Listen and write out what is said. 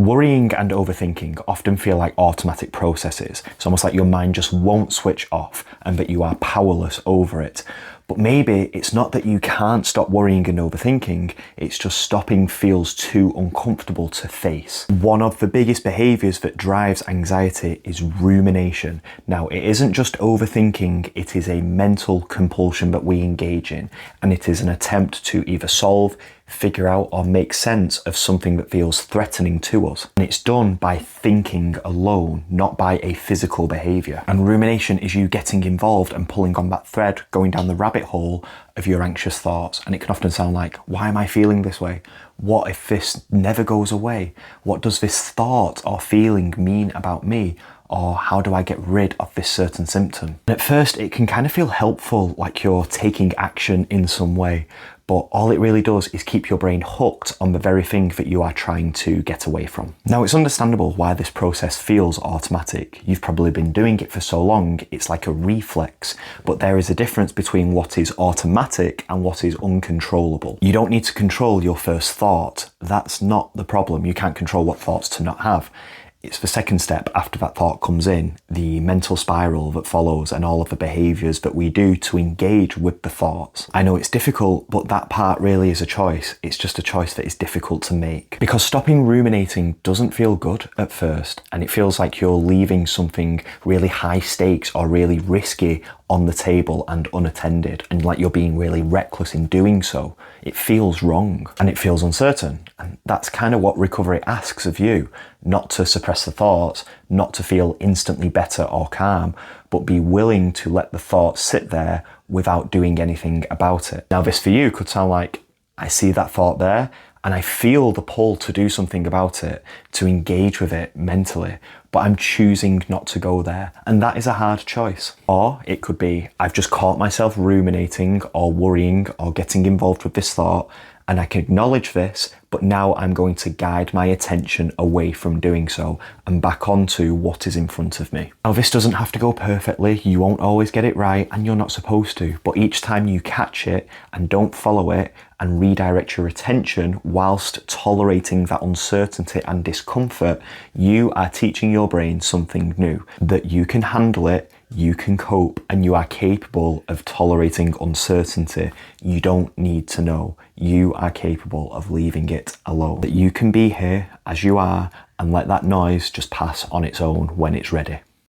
Worrying and overthinking often feel like automatic processes. It's almost like your mind just won't switch off and that you are powerless over it. But maybe it's not that you can't stop worrying and overthinking, it's just stopping feels too uncomfortable to face. One of the biggest behaviours that drives anxiety is rumination. Now, it isn't just overthinking, it is a mental compulsion that we engage in, and it is an attempt to either solve, figure out, or make sense of something that feels threatening to us. And it's done by thinking alone, not by a physical behaviour. And rumination is you getting involved and pulling on that thread, going down the rabbit hole of your anxious thoughts. And it can often sound like, why am I feeling this way? What if this never goes away? What does this thought or feeling mean about me? Or how do I get rid of this certain symptom? And at first it can kind of feel helpful, like you're taking action in some way, but all it really does is keep your brain hooked on the very thing that you are trying to get away from. Now, it's understandable why this process feels automatic. You've probably been doing it for so long, it's like a reflex, but there is a difference between what is automatic and what is uncontrollable. You don't need to control your first thought. That's not the problem. You can't control what thoughts to not have. It's the second step after that thought comes in, the mental spiral that follows and all of the behaviours that we do to engage with the thoughts. I know it's difficult, but that part really is a choice. It's just a choice that is difficult to make. Because stopping ruminating doesn't feel good at first, and it feels like you're leaving something really high stakes or really risky on the table and unattended, and like you're being really reckless in doing so. It feels wrong and it feels uncertain. And that's kind of what recovery asks of you, not to suppress the thoughts, not to feel instantly better or calm, but be willing to let the thoughts sit there without doing anything about it. Now, this for you could sound like, I see that thought there and I feel the pull to do something about it, to engage with it mentally, but I'm choosing not to go there. And that is a hard choice. Or it could be, I've just caught myself ruminating or worrying or getting involved with this thought, and I can acknowledge this, but now I'm going to guide my attention away from doing so and back onto what is in front of me. Now, this doesn't have to go perfectly. You won't always get it right, and you're not supposed to, but each time you catch it and don't follow it and redirect your attention whilst tolerating that uncertainty and discomfort, you are teaching your brain something new, that you can handle it, you can cope, and you are capable of tolerating uncertainty. You don't need to know. You are capable of leaving it alone. That you can be here as you are and let that noise just pass on its own when it's ready.